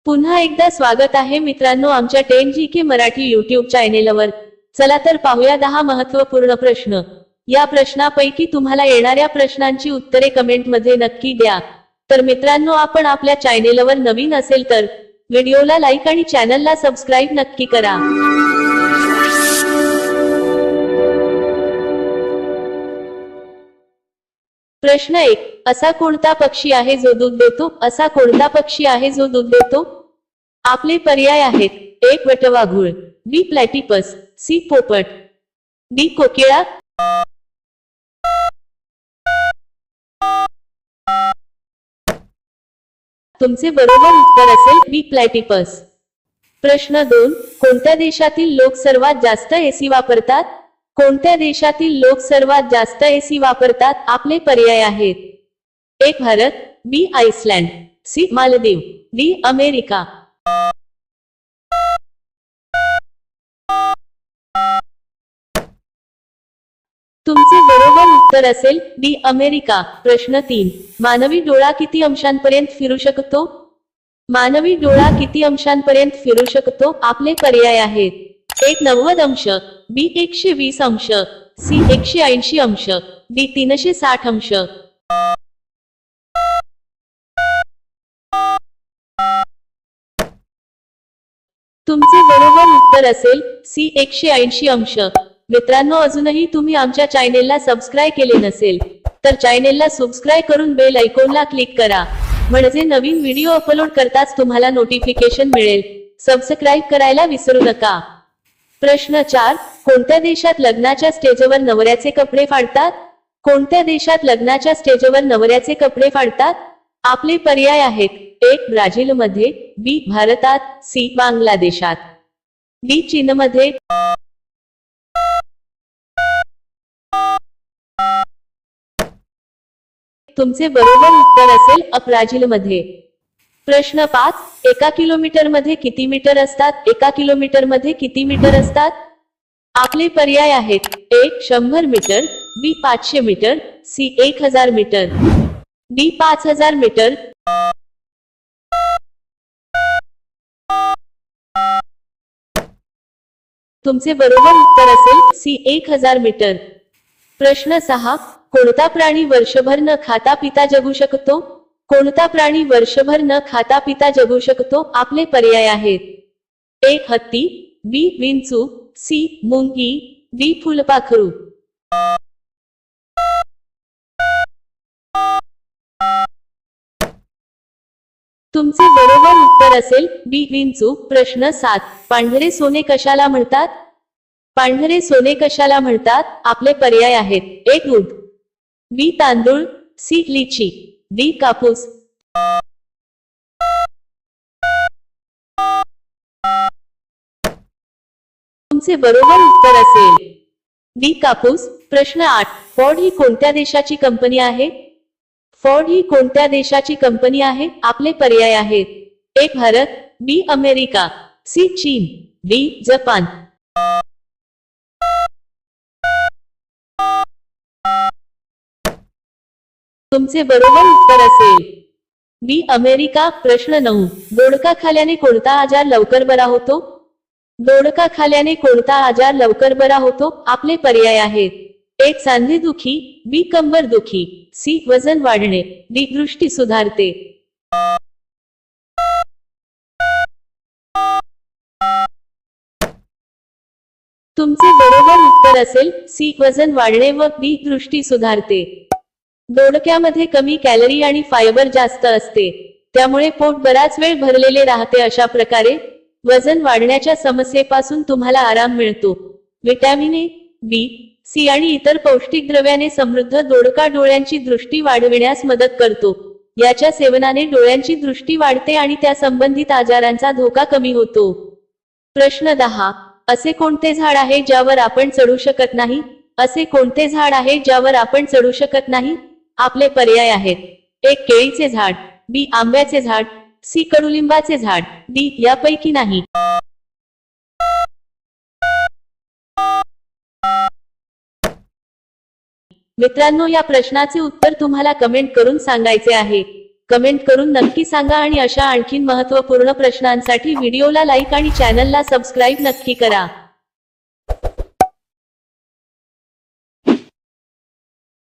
पुन्हा एकदा स्वागत आहे मित्रांनो आमच्या 10GK मराठी यूट्यूब चॅनेलवर। चला तर पाहूया 10 महत्त्वपूर्ण प्रश्न। या प्रश्नापैकी तुम्हाला येणाऱ्या प्रश्नांची उत्तरे कमेंट मध्ये नक्की द्या। तर मित्रांनो आपण आपल्या चॅनेलवर नवीन असेल तर व्हिडिओला लाईक आणि चॅनलला सबस्क्राइब नक्की करा। प्रश्न 1, असा कोणता पक्षी आहे जो दूध देतो? असा कोणता पक्षी आहे जो दूध देतो? आपले पर्याय आहेत: A वटवाघूळ, B प्लॅटिपस, C पोपट, D कोकिळा। तुमचे बरोबर उत्तर असेल B प्लॅटिपस। प्रश्न 2, कोणत्या देशातील लोक सर्वात जास्त एसी वापरतात? कोणत्या देशातील लोक सर्वात जास्त एसी वापरतात? आपले पर्याय आहेत: A Bharat, B Iceland, C Maldives, D America. तुमचे बरोबर उत्तर असेल D अमेरिका। प्रश्न 3, मानवी डोळा किती अंशांपर्यंत फिरू शकतो? मानवी डोळा किती अंशांपर्यंत फिरू शकतो? आपले पर्याय आहेत: A 90 अंश, B 120 अंश, C 180 अंश, D 360 अंश। तुमचे बरोबर उत्तर असेल C 180 अंश। मित्रांनो अजूनही तुम्ही आमच्या चॅनेलला सबस्क्राइब केले नसेल तर चॅनेलला सबस्क्राइब करून बेल आयकॉनला क्लिक करा, म्हणजे नवीन व्हिडिओ अपलोड करताच तुम्हाला नोटिफिकेशन मिळेल। सबस्क्राइब करायला विसरू नका। प्रश्न 4, कोणत्या देशात लग्नाच्या स्टेजवर नवऱ्याचे कपडे फाडतात? कोणत्या देशात लग्नाच्या स्टेजवर नवऱ्याचे कपडे फाडतात? आपले पर्याय आहेत: A ब्राझीलमध्ये, B भारतात, C बांगलादेशात, D चीनमध्ये। तुमचे बरोबर उत्तर असेल A ब्राझीलमध्ये। प्रश्न 5, एका किलोमीटरमध्ये किती मीटर असतात? एका किलोमीटरमध्ये किती मीटर असतात? आपले पर्याय आहेत: A 100 metre, B 500 metre, C 1000 metre, D 5000 metre. तुमचे बरोबर उत्तर असेल C 1000 मीटर। प्रश्न 6, कोणता प्राणी वर्षभर न खाता पिता जगू शकतो? कोणता प्राणी वर्षभर न खाता पिता जगू शकतो? आपले पर्याय आहेत: A हत्ती, B विंचू, C मुंगी, D फुलपाखरू। तुमचे बरोबर उत्तर असेल B विंचू। प्रश्न 7, पांढरे सोने कशाला म्हणतात? पांढरे सोने कशाला म्हणतात? आपले पर्याय आहेत: A दूध, B तांदूळ, C लिची, D कापूस। तुमचे बरोबर उत्तर असेल D कापूस। प्रश्न 8, फोर्ड ही कोणत्या देशाची कंपनी आहे? फोर्ड ही कोणत्या देशाची कंपनी आहे? आपले पर्याय आहेत: A Bharat, B America, C चीन, D जपान। तुमचे बरोबर उत्तर असेल B अमेरिका। प्रश्न 9, दोडका खाल्याने कोणता आजार लवकर बरा होतो? दोडका खाल्याने कोणता आजार लवकर बरा होतो? आपले पर्याय आहेत: A सांधेदुखी, B कंबरदुखी, C वजन वाढणे, D दृष्टी सुधारते। तुमचे बरोबर उत्तर असेल C वजन वाढणे व D दृष्टी सुधारते। दोडक्यामध्ये कमी कॅलरी आणि फायबर जास्त असते, त्यामुळे पोट बराच वेळ भरलेले राहते। अशा प्रकारे वजन वाढण्याच्या समस्येपासून तुम्हाला आराम मिळतो। विटॅमिन A, B, C आणि इतर पौष्टिक द्रव्याने समृद्ध दोडका डोळ्यांची दृष्टी वाढविण्यास मदत करतो। याच्या सेवनाने डोळ्यांची दृष्टी वाढते आणि त्या संबंधित आजारांचा धोका कमी होतो। प्रश्न 10, असे कोणते झाड आहे ज्यावर आपण चढू शकत नाही? असे कोणते झाड आहे ज्यावर आपण चढू शकत नाही? आपले पर्याय आहेत: A केळीचे झाड, B आंब्याचे झाड, C कडुलिंबाचे झाड, D यापैकी नाही। मित्रांनो या प्रश्नाचे उत्तर तुम्हाला कमेंट करून सांगायचे आहे। कमेंट करून नक्की सांगा आणि अशा आणखीन महत्त्वपूर्ण प्रश्नांसाठी व्हिडिओला लाईक आणि चॅनलला सबस्क्राईब नक्की करा.